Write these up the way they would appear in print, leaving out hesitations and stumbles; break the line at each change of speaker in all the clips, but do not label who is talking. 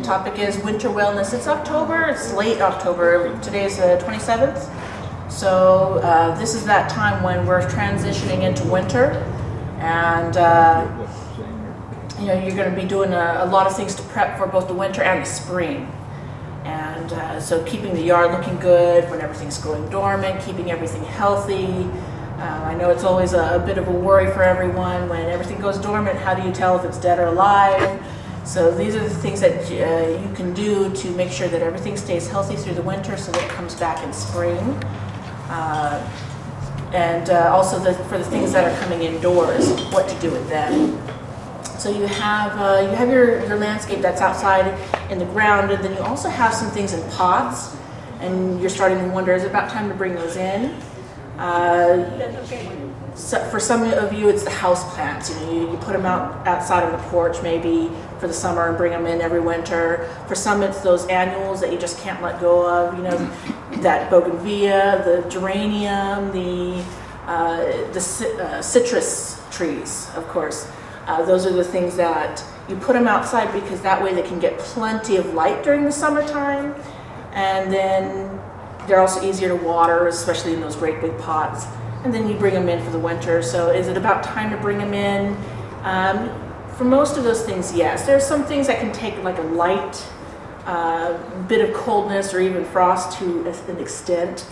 and topic is winter wellness. It's October, it's late October, today is the 27th. So this is that time when we're transitioning into winter, and you know, you're going to be doing a lot of things to prep for both the winter and the spring. And so keeping the yard looking good when everything's going dormant, keeping everything healthy. I know it's always a bit of a worry for everyone when everything goes dormant. How do you tell if it's dead or alive? So these are the things that you can do to make sure that everything stays healthy through the winter so that it comes back in spring. Also for the things that are coming indoors, what to do with them. So you have your landscape that's outside in the ground, and then you also have some things in pots, and you're starting to wonder, is it about time to bring those in? So for some of you, it's the house plants. You know, you put them outside on the porch maybe for the summer and bring them in every winter. For some, it's those annuals that you just can't let go of. You know, that bougainvillea, the geranium, the citrus trees, of course. Those are the things that you put them outside because that way they can get plenty of light during the summertime, and then they're also easier to water, especially in those great big pots. And then you bring them in for the winter. So is it about time to bring them in? For most of those things, yes. There are some things that can take like a light bit of coldness or even frost to an extent.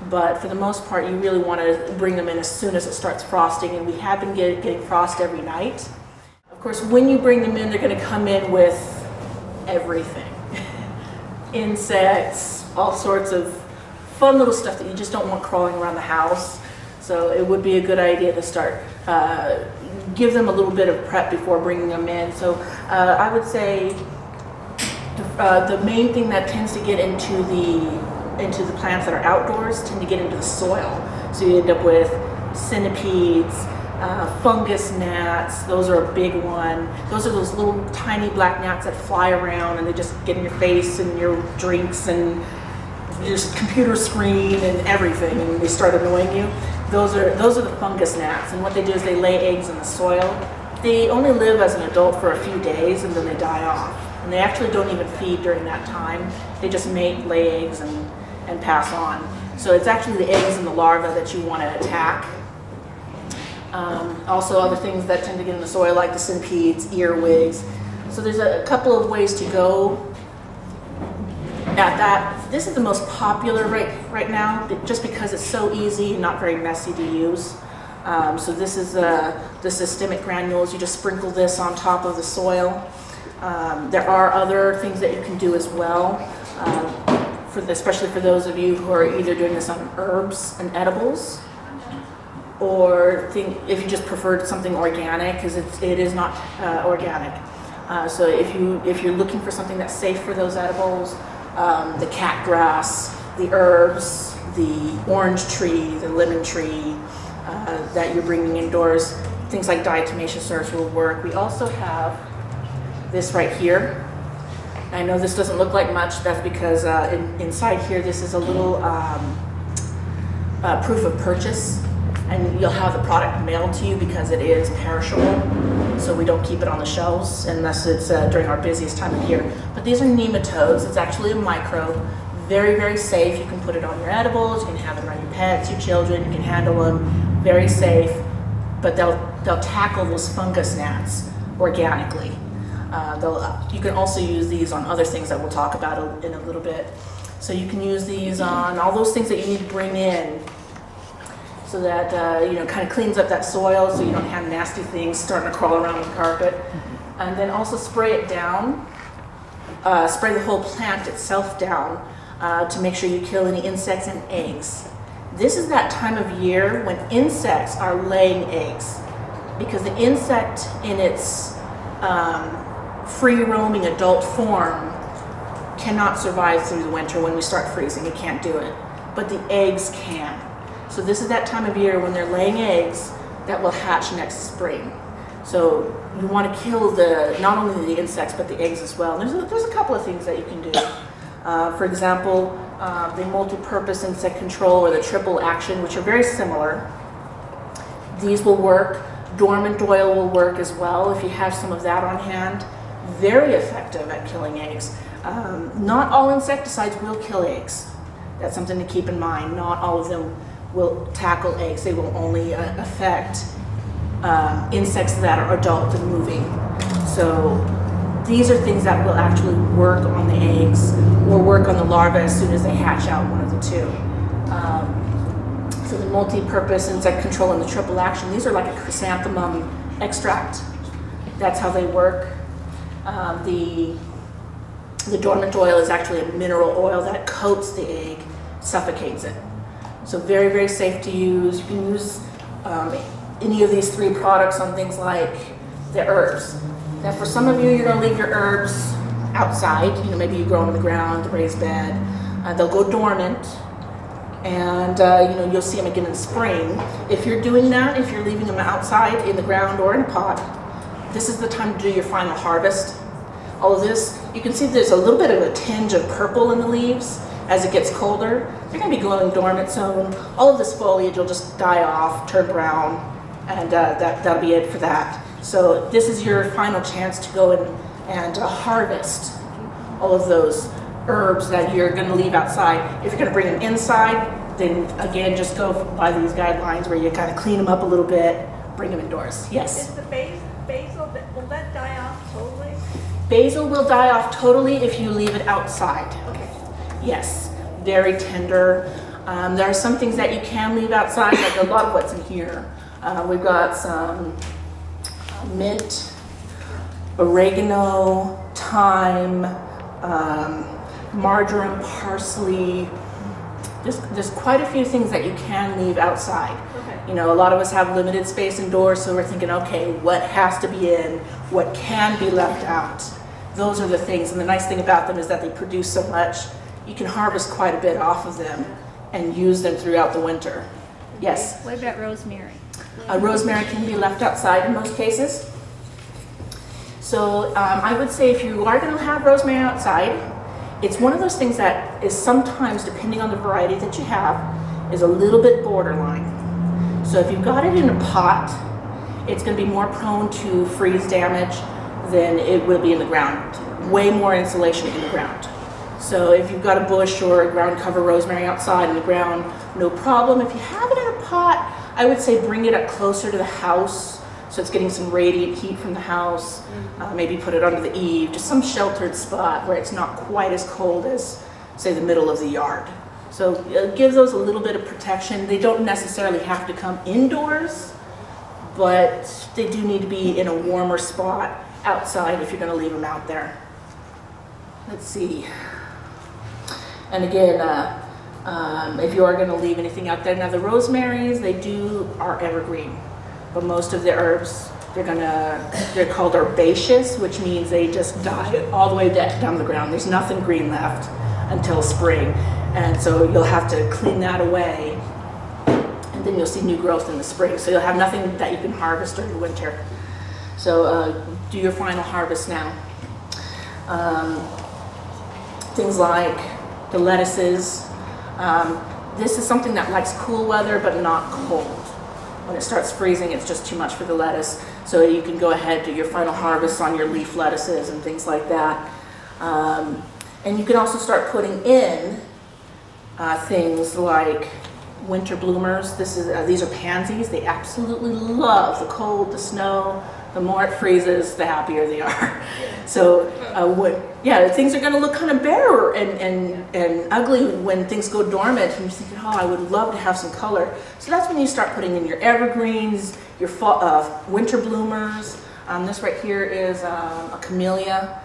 But for the most part, you really want to bring them in as soon as it starts frosting. And we have been getting frost every night. Of course, when you bring them in, they're going to come in with everything. Insects, all sorts of fun little stuff that you just don't want crawling around the house. So it would be a good idea to start, give them a little bit of prep before bringing them in. So I would say the main thing that tends to get into the plants that are outdoors tend to get into the soil. So you end up with centipedes, fungus gnats. Those are a big one. Those are those little tiny black gnats that fly around and they just get in your face and your drinks and your computer screen and everything, and they start annoying you. Those are the fungus gnats, and what they do is they lay eggs in the soil. They only live as an adult for a few days and then they die off. And they actually don't even feed during that time. They just mate, lay eggs, and pass on. So it's actually the eggs and the larvae that you want to attack. Also other things that tend to get in the soil like the centipedes, earwigs. So there's a couple of ways to go at that. This is the most popular right now just because it's so easy and not very messy to use. So this is the systemic granules. You just sprinkle this on top of the soil. There are other things that you can do as well, especially for those of you who are either doing this on herbs and edibles, or if you just preferred something organic, because it is not organic. So if you're looking for something that's safe for those edibles, the cat grass, the herbs, the orange tree, the lemon tree that you're bringing indoors, things like diatomaceous earth will work. We also have this right here. I know this doesn't look like much. That's because inside here this is a little proof of purchase, and you'll have the product mailed to you because it is perishable. So we don't keep it on the shelves unless it's during our busiest time of year. But these are nematodes. It's actually a microbe. Very, very safe. You can put it on your edibles. You can have it around your pets, your children. You can handle them. Very safe. But they'll tackle those fungus gnats organically. You can also use these on other things that we'll talk about in a little bit. So you can use these on all those things that you need to bring in, so that you know, kind of cleans up that soil so you don't have nasty things starting to crawl around the carpet. And then also spray it down, spray the whole plant itself down to make sure you kill any insects and eggs. This is that time of year when insects are laying eggs, because the insect in its free-roaming adult form cannot survive through the winter. When we start freezing, it can't do it, but the eggs can. So this is that time of year when they're laying eggs that will hatch next spring. So you want to kill not only the insects but the eggs as well. And there's a couple of things that you can do. For example, the multi-purpose insect control or the triple action, which are very similar. These will work. Dormant oil will work as well if you have some of that on hand. very effective at killing eggs. Not all insecticides will kill eggs. That's something to keep in mind. Not all of them will tackle eggs. They will only affect insects that are adult and moving. So these are things that will actually work on the eggs or work on the larvae as soon as they hatch out, one of the two. So the multi-purpose insect control and the triple action, these are like a chrysanthemum extract. That's how they work. The dormant oil is actually a mineral oil that coats the egg, suffocates it. So very, very safe to use. You can use any of these 3 products on things like the herbs. Now for some of you, you're going to leave your herbs outside. You know, maybe you grow them in the ground, the raised bed. They'll go dormant, and you know, you'll see them again in spring. If you're doing that, if you're leaving them outside in the ground or in a pot, this is the time to do your final harvest. All of this, you can see there's a little bit of a tinge of purple in the leaves as it gets colder. They're going to be glowing dormant, so all of this foliage will just die off, turn brown, and that'll be it for that. So this is your final chance to go and harvest all of those herbs that you're going to leave outside. If you're going to bring them inside, then again, just go by these guidelines where you kind of clean them up a little bit, bring them indoors. Yes?
Is the basil, will that die off totally?
Basil will die off totally if you leave it outside.
Okay.
Yes, very tender. There are some things that you can leave outside, like a lot of what's in here. We've got some mint, oregano, thyme, marjoram, parsley. There's quite a few things that you can leave outside.
Okay.
You know, a lot of us have limited space indoors, so we're thinking, okay, what has to be in? What can be left out? Those are the things, and the nice thing about them is that they produce so much, you can harvest quite a bit off of them and use them throughout the winter. Yes?
What about rosemary?
Rosemary can be left outside in most cases. So I would say if you are going to have rosemary outside, it's one of those things that is sometimes, depending on the variety that you have, is a little bit borderline. So if you've got it in a pot, it's going to be more prone to freeze damage than it will be in the ground. Way more insulation in the ground. So if you've got a bush or a ground cover rosemary outside in the ground, no problem. If you have it in a pot, I would say bring it up closer to the house so it's getting some radiant heat from the house. Maybe put it under the eave, just some sheltered spot where it's not quite as cold as, say, the middle of the yard. So give those a little bit of protection. They don't necessarily have to come indoors, but they do need to be in a warmer spot outside if you're going to leave them out there. Let's see. And again, if you are going to leave anything out there, now the rosemaries, are evergreen, but most of the herbs, they're called herbaceous, which means they just die all the way down the ground. There's nothing green left until spring, and so you'll have to clean that away, and then you'll see new growth in the spring. So you'll have nothing that you can harvest during the winter. So do your final harvest now. Things like the lettuces. This is something that likes cool weather but not cold. When it starts freezing, it's just too much for the lettuce. So you can go ahead, do your final harvest on your leaf lettuces and things like that. And you can also start putting in things like winter bloomers. These are pansies. They absolutely love the cold, the snow. The more it freezes, the happier they are. So things are going to look kind of bare and ugly when things go dormant, and you're thinking, oh, I would love to have some color. So that's when you start putting in your evergreens, your winter bloomers. This right here is a camellia.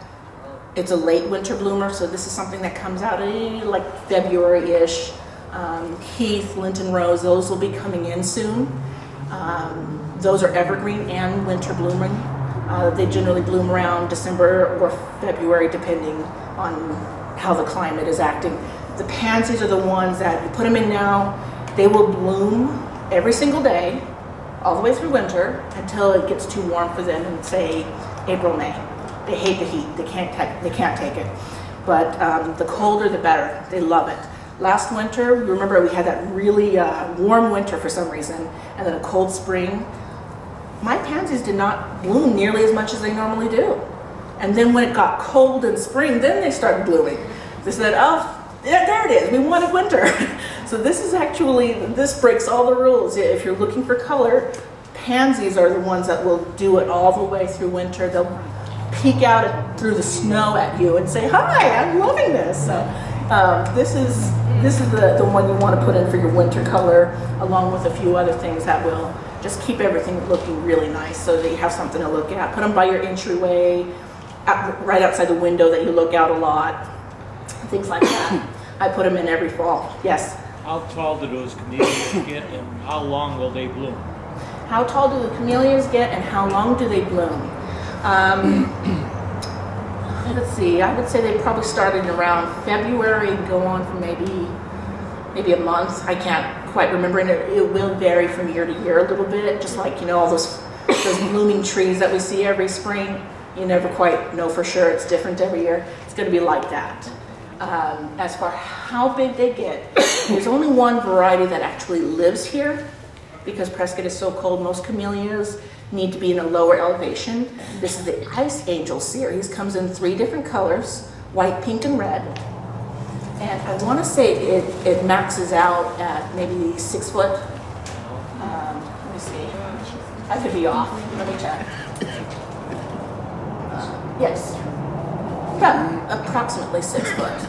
It's a late winter bloomer, so this is something that comes out like February-ish. Heath, Linton rose, those will be coming in soon. Those are evergreen and winter blooming. They generally bloom around December or February, depending on how the climate is acting. The pansies are the ones that you put them in now. They will bloom every single day, all the way through winter, until it gets too warm for them in, say, April, May. They hate the heat. They can't take it. But the colder, the better. They love it. Last winter, remember we had that really warm winter for some reason, and then a cold spring. My pansies did not bloom nearly as much as they normally do. And then when it got cold in spring, then they started blooming. They said, oh, yeah, there it is, we wanted winter. So this is actually, this breaks all the rules. If you're looking for color, pansies are the ones that will do it all the way through winter. They'll peek out through the snow at you and say, hi, I'm loving this. So this is the one you want to put in for your winter color, along with a few other things that will just keep everything looking really nice so that you have something to look at. Put them by your entryway, right outside the window that you look out a lot, things like that. I put them in every fall. Yes?
How tall do those camellias get and how long will they bloom?
How tall do the camellias get and how long do they bloom? Let's see, I would say they probably started around February and go on for maybe a month. I can't quite remember, and it will vary from year to year a little bit, just like, you know, all those blooming trees that we see every spring. You never quite know for sure. It's different every year. It's going to be like that. As for how big they get, there's only one variety that actually lives here because Prescott is so cold. Most camellias need to be in a lower elevation. This is the Ice Angel series. Comes in 3 different colors, white, pink, and red. And I want to say it maxes out at maybe 6 foot. Let me see. I could be off. Let me check. Yes, about approximately 6 foot.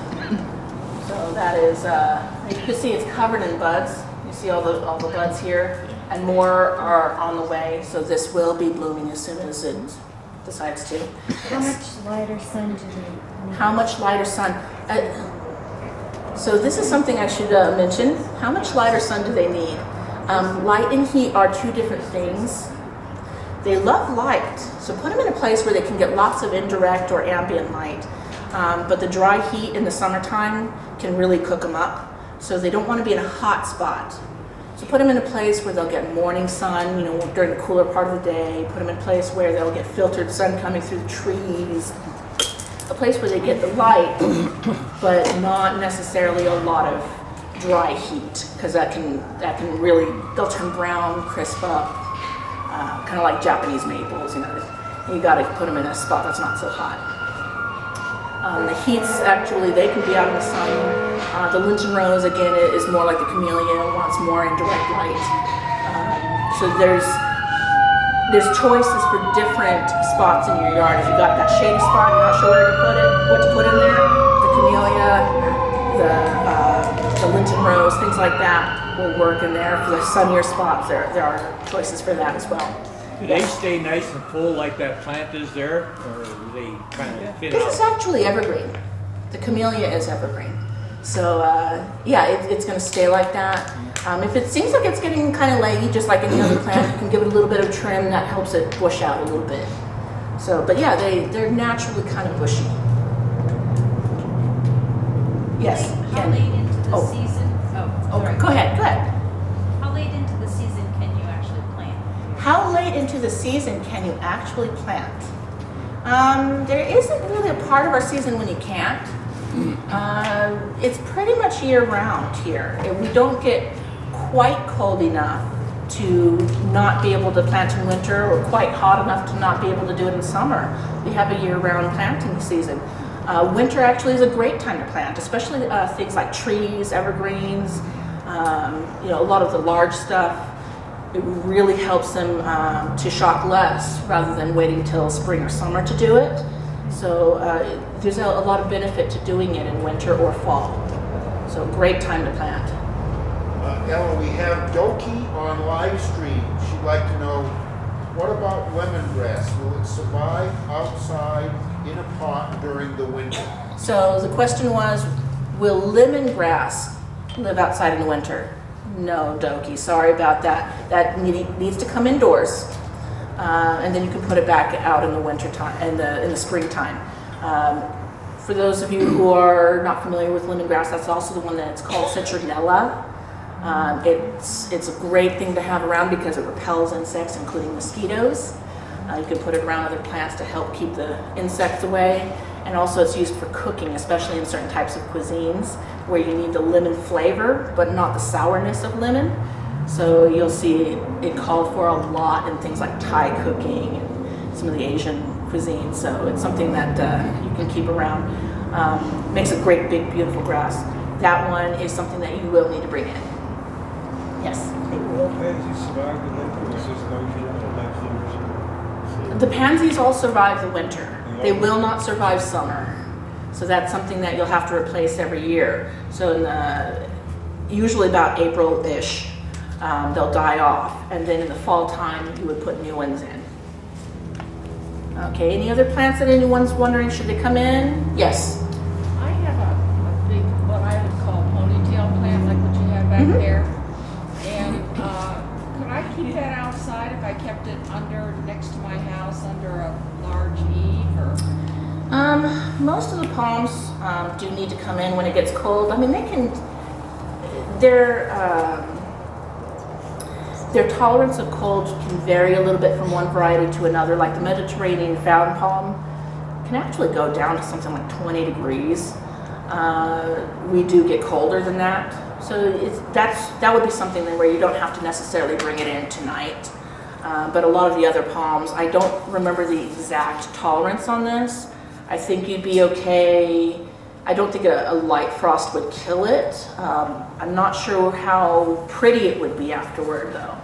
So that is, you can see it's covered in buds. You see all the buds here, and more are on the way. So this will be blooming as soon as it decides to.
How much lighter sun do they need?
How much lighter sun? So this is something I should mention. How much lighter sun do they need? Light and heat are 2 different things. They love light, so put them in a place where they can get lots of indirect or ambient light. But the dry heat in the summertime can really cook them up, so they don't want to be in a hot spot. So put them in a place where they'll get morning sun, you know, during the cooler part of the day. Put them in a place where they'll get filtered sun coming through the trees. A place where they get the light, but not necessarily a lot of dry heat, because that can really, they'll turn brown, crisp up. Kind of like Japanese maples, you know. You got to put them in a spot that's not so hot. The heats, actually, they can be out in the sun. The Lenten rose, again, is more like the camellia, wants more indirect light. So there's choices for different spots in your yard. If you got that shady spot, you're not sure where to put it, what to put in there, the camellia, the Lenten rose, things like that will work in there. For the sunnier spots, there are choices for that as well.
Do they stay nice and full like that plant is there, or do they kind of fit out?
This is actually evergreen. The camellia is evergreen. So yeah, it's going to stay like that. If it seems like it's getting kind of leggy, just like any other plant, you can give it a little bit of trim. That helps it bush out a little bit. So, but yeah, they're naturally kind of bushy. Yes.
How late into the season?
Oh, go ahead.
How late into the season can you actually plant?
How late into the season can you actually plant? There isn't really a part of our season when you can't. It's pretty much year round here. We don't get quite cold enough to not be able to plant in winter, or quite hot enough to not be able to do it in summer. We have a year-round planting season. Winter actually is a great time to plant, especially things like trees, evergreens, you know, a lot of the large stuff. It really helps them to shock less rather than waiting till spring or summer to do it. So there's a lot of benefit to doing it in winter or fall. So great time to plant.
Ella, we have Doki on live stream. She'd like to know, what about lemongrass? Will it survive outside in a pot during the winter?
So the question was, will lemongrass live outside in the winter? No, Doki, sorry about that. That needs to come indoors. And then you can put it back out in the winter time, in the springtime. For those of you who are not familiar with lemongrass, that's also the one that's called citronella. It's a great thing to have around because it repels insects, including mosquitoes. You can put it around other plants to help keep the insects away. And also it's used for cooking, especially in certain types of cuisines where you need the lemon flavor, but not the sourness of lemon. So you'll see it called for a lot in things like Thai cooking and some of the Asian cuisine, so it's something that you can keep around. Makes a great, big, beautiful grass. That one is something that you will need to bring in. Yes?
Will pansies survive the winter? Is this notion of
The pansies all survive the winter. They will not survive summer. So that's something that you'll have to replace every year. So in usually about April-ish, they'll die off. And then in the fall time, you would put new ones in. Okay, any other plants that anyone's wondering, should they come in? Yes?
I have a big, what I would call ponytail plant, like what you have back there. And could I keep that outside if I kept it next to my house, under a large eave, or?
Most of the palms do need to come in when it gets cold. I mean, their tolerance of cold can vary a little bit from one variety to another. Like the Mediterranean fountain palm can actually go down to something like 20 degrees. We do get colder than that. So that would be something where you don't have to necessarily bring it in tonight. But a lot of the other palms, I don't remember the exact tolerance on this. I think you'd be okay. I don't think a light frost would kill it. I'm not sure how pretty it would be afterward though.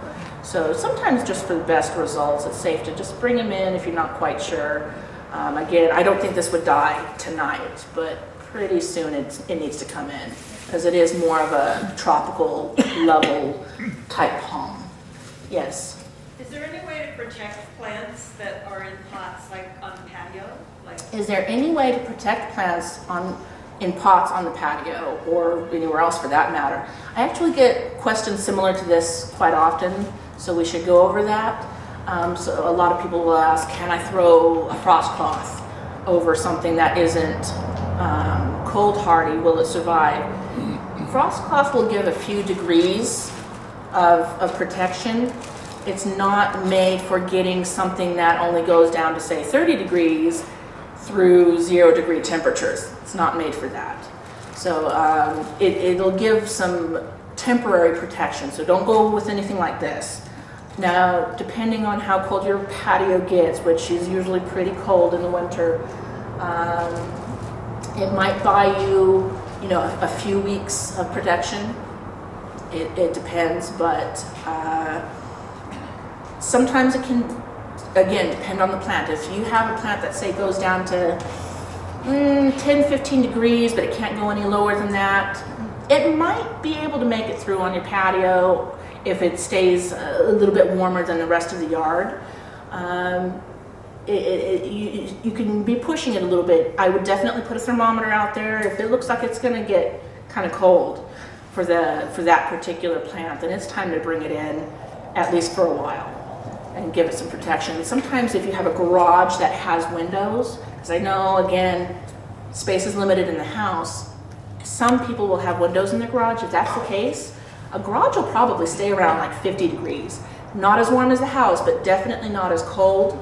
So sometimes just for the best results, it's safe to just bring them in if you're not quite sure. Again, I don't think this would die tonight, but pretty soon it needs to come in because it is more of a tropical level type palm. Yes?
Is there any way to protect plants that are in pots, like on patio?
Is there any way to protect plants in pots on the patio or anywhere else for that matter? I actually get questions similar to this quite often, so we should go over that. So a lot of people will ask, can I throw a frost cloth over something that isn't cold hardy? Will it survive? Frost cloth will give a few degrees of protection. It's not made for getting something that only goes down to say 30 degrees through 0-degree temperatures. It's not made for that. So it'll give some temporary protection. So don't go with anything like this. Now, depending on how cold your patio gets, which is usually pretty cold in the winter, it might buy you, a few weeks of protection. It depends, but sometimes it can, again, depend on the plant. If you have a plant that, say, goes down to 10-15 degrees, but it can't go any lower than that, it might be able to make it through on your patio if it stays a little bit warmer than the rest of the yard. You can be pushing it a little bit. I would definitely put a thermometer out there. If it looks like it's going to get kind of cold for that particular plant, then it's time to bring it in, at least for a while, and give it some protection. Sometimes if you have a garage that has windows, because I know, again, space is limited in the house, some people will have windows in their garage. If that's the case, a garage will probably stay around like 50 degrees. Not as warm as the house, but definitely not as cold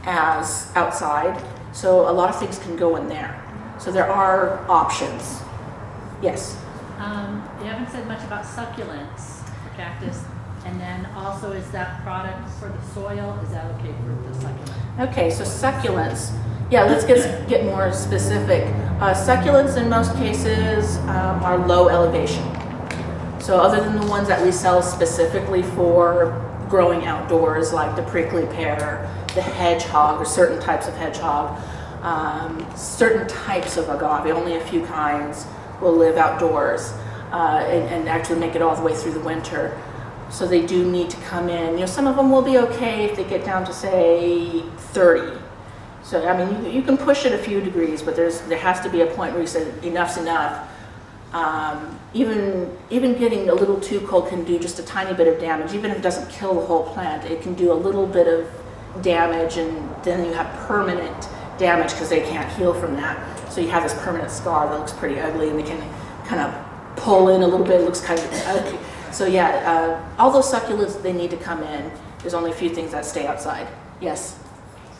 as outside. So a lot of things can go in there. So there are options. Yes?
You haven't said much about succulents for cactus. And then also, is that product for the soil? Is that okay for the succulent?
Okay, so succulents. Yeah, let's get more specific. Succulents in most cases are low elevation. So other than the ones that we sell specifically for growing outdoors, like the prickly pear, the hedgehog, or certain types of hedgehog, certain types of agave, only a few kinds will live outdoors and actually make it all the way through the winter. So they do need to come in. Some of them will be okay if they get down to, say, 30. So, I mean, you can push it a few degrees, but there has to be a point where you say enough's enough. Even getting a little too cold can do just a tiny bit of damage. Even if it doesn't kill the whole plant, it can do a little bit of damage, and then you have permanent damage because they can't heal from that. So you have this permanent scar that looks pretty ugly, and they can kind of pull in a little bit. It looks kind of ugly. So yeah, all those succulents, they need to come in. There's only a few things that stay outside. Yes?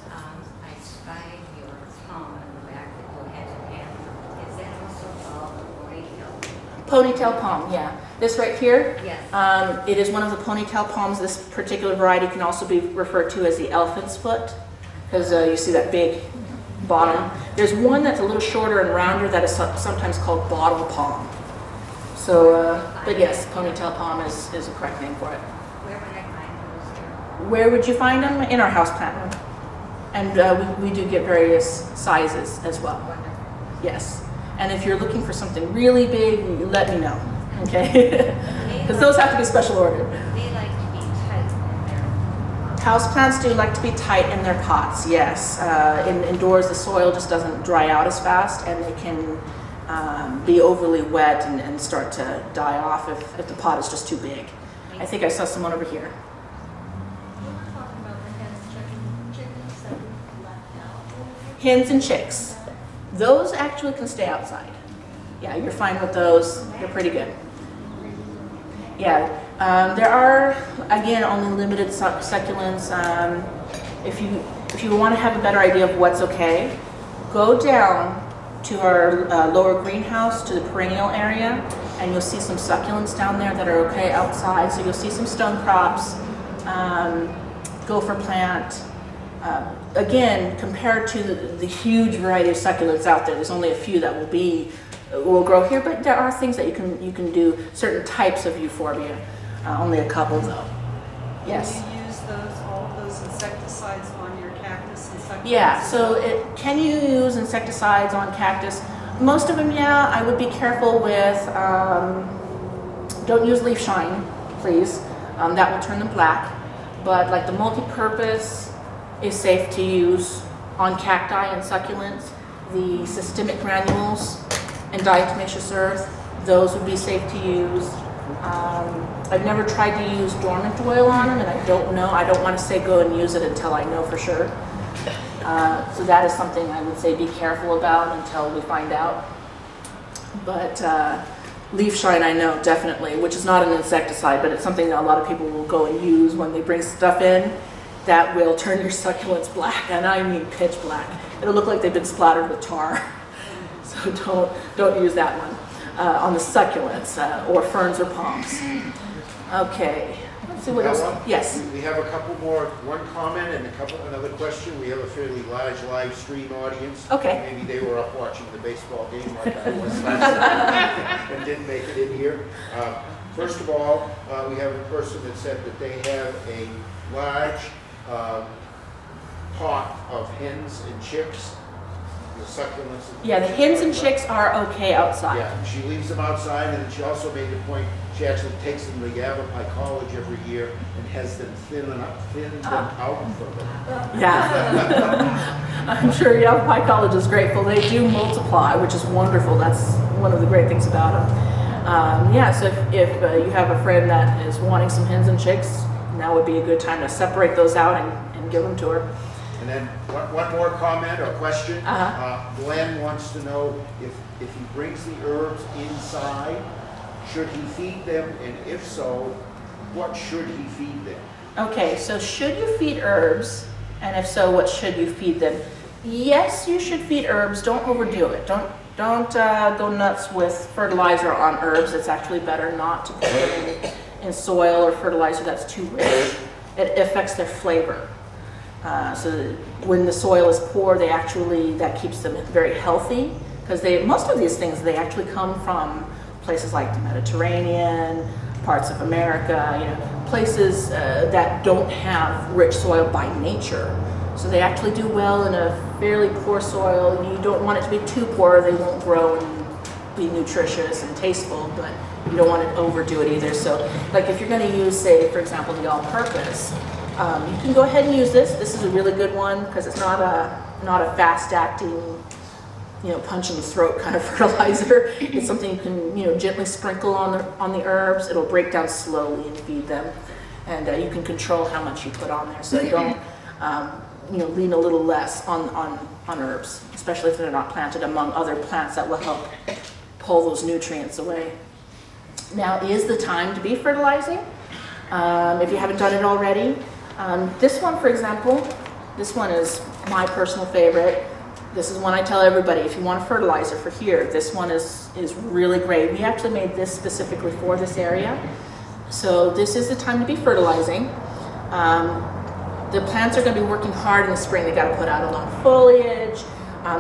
I spied your palm in the back that you had in hand. Is that also called a ponytail?
Ponytail palm, yeah. This right here?
Yes.
It is one of the ponytail palms. This particular variety can also be referred to as the elephant's foot. because you see that big bottom. There's one that's a little shorter and rounder that is sometimes called bottle palm. So, but yes, ponytail palm is the correct name for it.
Where would I find those here?
Where would you find them? In our houseplant room. And we do get various sizes as well. Yes. And if you're looking for something really big, let me know, okay? Because those have to be special ordered.
They like to be tight in there.
Houseplants do like to be tight in their pots, yes. Indoors, the soil just doesn't dry out as fast, and they can be overly wet and start to die off if the pot is just too big. I think I saw someone over here. Hens and chicks. Those actually can stay outside. Yeah, you're fine with those. They're pretty good. Yeah, there are, again, only limited succulents. If you want to have a better idea of what's okay, go down to our lower greenhouse, to the perennial area, and you'll see some succulents down there that are okay outside. So you'll see some stone crops, gopher plant. Again, compared to the huge variety of succulents out there, there's only a few that will grow here, but there are things that you can do, certain types of euphorbia, only a couple though. Yes.
Do you use all of those insecticides on your cactus and succulents?
Yeah, so can you use insecticides on cactus? Most of them, yeah. I would be careful with, don't use leaf shine, please. That will turn them black. But like the multi-purpose is safe to use on cacti and succulents. The systemic granules and diatomaceous earth, those would be safe to use. I've never tried to use dormant oil on them, and I don't know. I don't want to say go and use it until I know for sure. So that is something I would say be careful about until we find out. But leaf shine, I know, definitely, which is not an insecticide, but it's something that a lot of people will go and use when they bring stuff in that will turn your succulents black, and I mean pitch black. It'll look like they've been splattered with tar. So don't use that one on the succulents or ferns or palms. Okay, let's see what else. Yes.
We have a couple more, one comment and another question. We have a fairly large live stream audience.
Okay.
Maybe they were up watching the baseball game like I was last night and didn't make it in here. First of all, we have a person that said that they have a large pot of hens and chicks. The succulents.
Yeah, the hens and chicks are okay outside.
Yeah, she leaves them outside, and then she also made the point, she actually takes them to Yavapai College every year and has them thin them out for them.
Yeah. I'm sure Yavapai College is grateful. They do multiply, which is wonderful. That's one of the great things about them. Yeah, so if you have a friend that is wanting some hens and chicks, now would be a good time to separate those out and give them to her.
And then one more comment or question. Glenn wants to know if he brings the herbs inside, should he feed them? And if so, what should he feed them?
Okay, so should you feed herbs? And if so, what should you feed them? Yes, you should feed herbs. Don't overdo it. Don't go nuts with fertilizer on herbs. It's actually better not to put them in soil or fertilizer that's too rich. It affects their flavor. So when the soil is poor, that keeps them very healthy, because most of these things, they actually come from places like the Mediterranean, parts of America, places that don't have rich soil by nature. So they actually do well in a fairly poor soil. You don't want it to be too poor. They won't grow and be nutritious and tasteful, but you don't want to overdo it either. So like if you're going to use, say, for example, the all-purpose, you can go ahead and use this. This is a really good one because it's not a fast-acting, punch in the throat kind of fertilizer. It's something you can, gently sprinkle on the herbs. It'll break down slowly and feed them, and you can control how much you put on there. So don't, lean a little less on herbs, especially if they're not planted among other plants that will help pull those nutrients away. Now is the time to be fertilizing. If you haven't done it already. This one, for example, this one is my personal favorite. This is one I tell everybody, if you want a fertilizer for here, this one is really great. We actually made this specifically for this area. So this is the time to be fertilizing. the plants are going to be working hard in the spring. They got to put out a lot of foliage.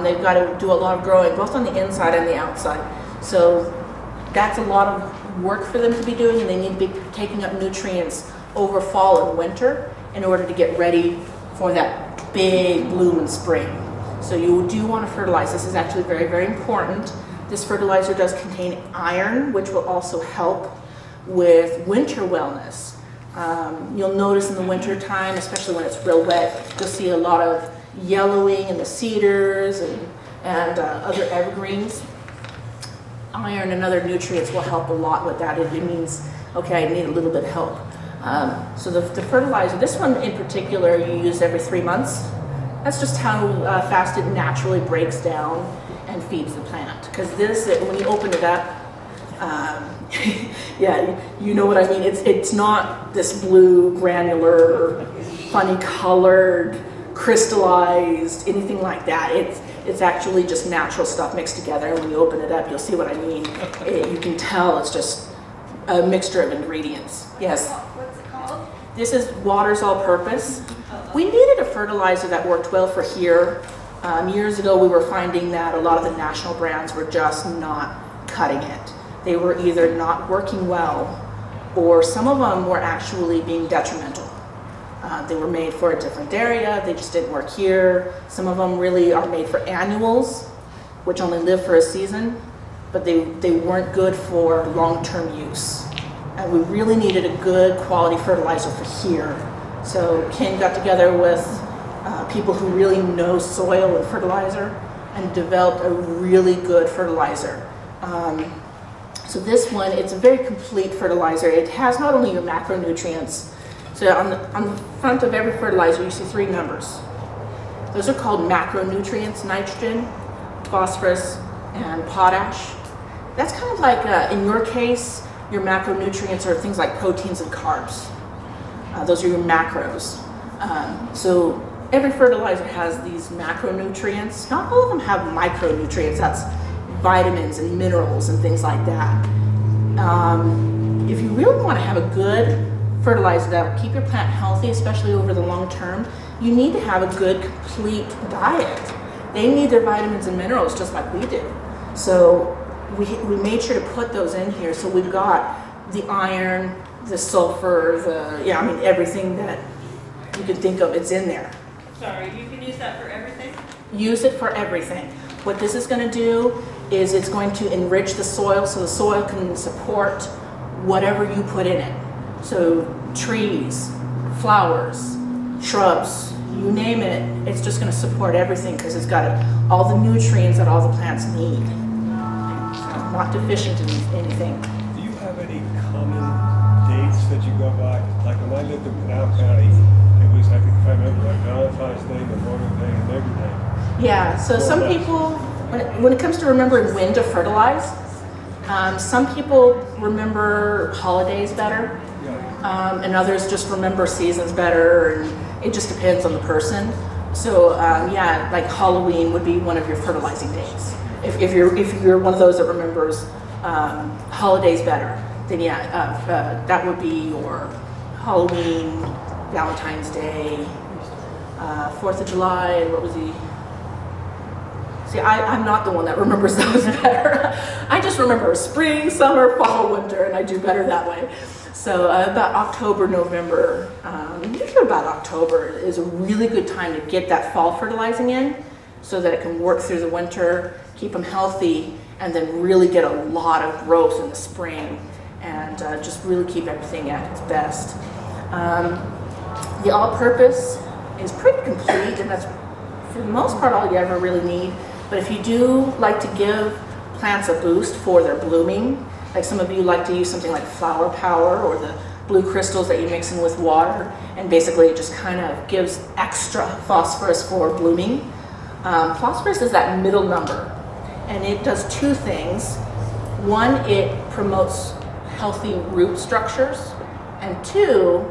They've got to do a lot of growing, both on the inside and the outside. So that's a lot of work for them to be doing, and they need to be taking up nutrients over fall and winter in order to get ready for that big bloom in spring. So you do want to fertilize. This is actually very, very important. This fertilizer does contain iron, which will also help with winter wellness. You'll notice in the winter time, especially when it's real wet, you'll see a lot of yellowing in the cedars and other evergreens. Iron and other nutrients will help a lot with that. It means, okay, I need a little bit of help. So the fertilizer, this one in particular, you use every 3 months. That's just how fast it naturally breaks down and feeds the plant. Because this, when you open it up, yeah, you know what I mean. It's not this blue, granular, funny colored, crystallized, anything like that. It's actually just natural stuff mixed together. And when you open it up, you'll see what I mean. You can tell it's just a mixture of ingredients. Yes.
What's it called?
This is Water's All-Purpose. We needed a fertilizer that worked well for here. Years ago, we were finding that a lot of the national brands were just not cutting it. They were either not working well, or some of them were actually being detrimental. They were made for a different area, they just didn't work here. Some of them really are made for annuals, which only live for a season, but they weren't good for long-term use. And we really needed a good quality fertilizer for here. So Ken got together with people who really know soil and fertilizer and developed a really good fertilizer. So this one, it's a very complete fertilizer. It has not only your macronutrients. So on the front of every fertilizer, you see 3 numbers. Those are called macronutrients: nitrogen, phosphorus, and potash. That's kind of like, in your case, your macronutrients are things like proteins and carbs. Those are your macros. So every fertilizer has these macronutrients. Not all of them have micronutrients. That's vitamins and minerals and things like that. If you really want to have a good fertilizer that will keep your plant healthy, especially over the long term, you need to have a good, complete diet. They need their vitamins and minerals just like we do. So we made sure to put those in here. So we've got the iron, the sulfur, everything that you can think of, it's in there.
Sorry, you can use that for everything?
Use it for everything. What this is going to do is it's going to enrich the soil so the soil can support whatever you put in it. So trees, flowers, shrubs, you name it, it's just going to support everything because it's got all the nutrients that all the plants need. So not deficient in anything.
Do you have any common dates that you go by? Like when I lived in Pinal County, it was, I think if I remember, like Valentine's Day, Memorial Day, and Labor Day.
Yeah, so some people, when it comes to remembering when to fertilize, some people remember holidays better, and others just remember seasons better, and it just depends on the person. So yeah, like Halloween would be one of your fertilizing days. If you're one of those that remembers holidays better, then yeah, that would be your Halloween, Valentine's Day, 4th of July, and what was the... See, I'm not the one that remembers those better. I just remember spring, summer, fall, winter, and I do better that way. So about October, November, usually about October is a really good time to get that fall fertilizing in so that it can work through the winter, keep them healthy, and then really get a lot of growth in the spring and just really keep everything at its best. The all-purpose is pretty complete, and that's for the most part all you ever really need. But if you do like to give plants a boost for their blooming, like some of you like to use something like Flower Power or the blue crystals that you mix in with water, and basically it just kind of gives extra phosphorus for blooming. Phosphorus is that middle number, and it does 2 things. One, it promotes healthy root structures, and 2,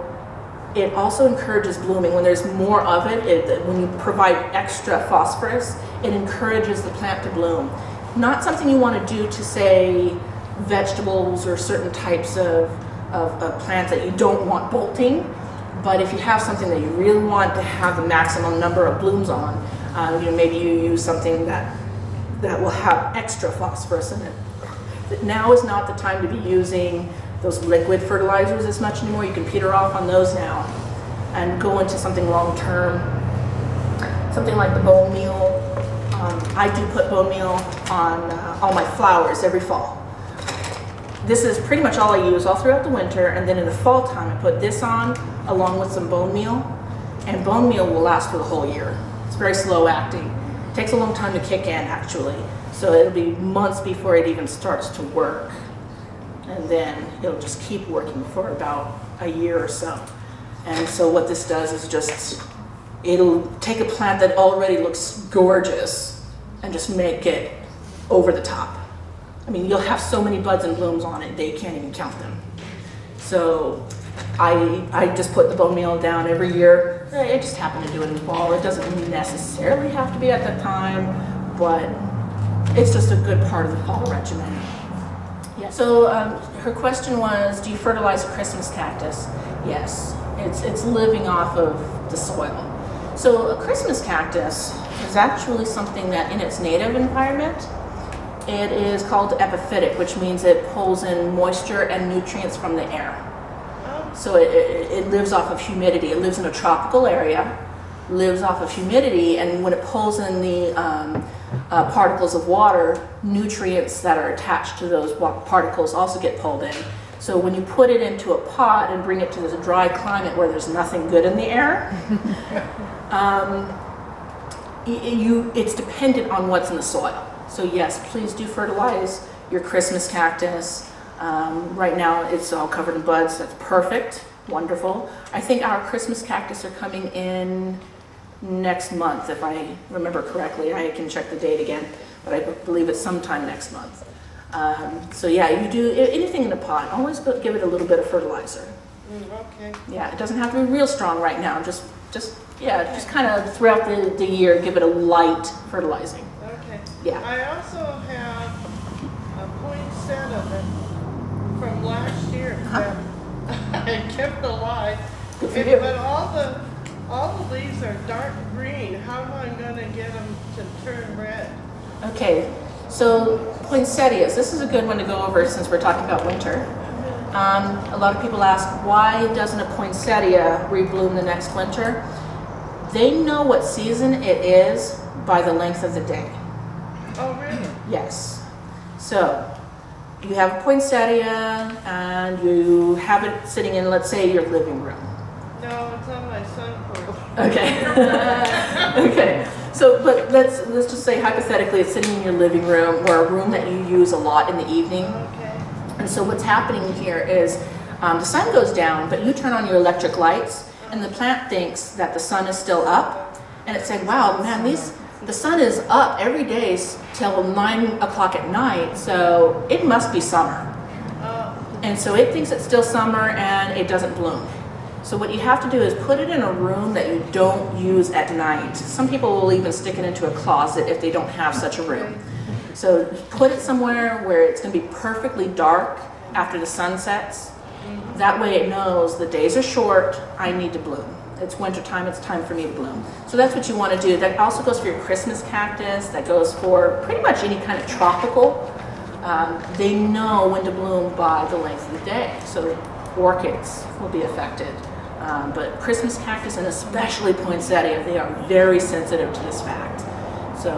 it also encourages blooming. When there's more of it, when you provide extra phosphorus, it encourages the plant to bloom. Not something you want to do to, say, vegetables or certain types of plants that you don't want bolting, But if you have something that you really want to have the maximum number of blooms on, maybe you use something that will have extra phosphorus in it. Now is not the time to be using those liquid fertilizers as much anymore. You can peter off on those now and go into something long term, something like the bone meal. I do put bone meal on all my flowers every fall. This is pretty much all I use all throughout the winter, and then in the fall time I put this on along with some bone meal, and bone meal will last for the whole year. It's very slow acting. It takes a long time to kick in actually, so it'll be months before it even starts to work, and then it'll just keep working for about a year or so. And so what this does is just, it'll take a plant that already looks gorgeous and just make it over the top. I mean, you'll have so many buds and blooms on it, they can't even count them. So I just put the bone meal down every year. I just happen to do it in the fall. It doesn't necessarily have to be at that time, but it's just a good part of the fall regimen. Yeah. So her question was, do you fertilize a Christmas cactus? Yes, it's living off of the soil. So a Christmas cactus is actually something that in its native environment, it is called epiphytic, which means it pulls in moisture and nutrients from the air. So it lives off of humidity. It lives in a tropical area, lives off of humidity, and when it pulls in the particles of water, nutrients that are attached to those particles also get pulled in. So when you put it into a pot and bring it to this dry climate where there's nothing good in the air, it's dependent on what's in the soil. So yes, please do fertilize your Christmas cactus. Right now it's all covered in buds. That's perfect, wonderful. I think our Christmas cactus are coming in next month, if I remember correctly. I can check the date again, but I believe it's sometime next month. So yeah, you do anything in a pot, always give it a little bit of fertilizer.
Okay.
Yeah, it doesn't have to be real strong right now. Just kind of throughout the year, give it a light fertilizing.
Okay.
Yeah.
I also have a poinsettia that from last year that I kept alive.
Good for you.
But all the leaves are dark green. How am I going to get them to turn red?
Okay, so poinsettias, this is a good one to go over since we're talking about winter. A lot of people ask, why doesn't a poinsettia rebloom the next winter? They know what season it is by the length of the day.
Oh, really?
Yes. So you have a poinsettia and you have it sitting in, let's say, your living room.
No, it's on my sun's porch.
Okay. Okay. So, but let's just say hypothetically it's sitting in your living room or a room that you use a lot in the evening.
Okay.
And so what's happening here is the sun goes down, but you turn on your electric lights, and the plant thinks that the sun is still up, and it's saying, wow, man, the sun is up every day till 9 o'clock at night, so it must be summer. And so it thinks it's still summer, and it doesn't bloom. So what you have to do is put it in a room that you don't use at night. Some people will even stick it into a closet if they don't have such a room. So put it somewhere where it's going to be perfectly dark after the sun sets. That way it knows the days are short, I need to bloom. It's winter time, it's time for me to bloom. So that's what you want to do. That also goes for your Christmas cactus, that goes for pretty much any kind of tropical. They know when to bloom by the length of the day. So orchids will be affected. But Christmas cactus, and especially poinsettia, they are very sensitive to this fact. So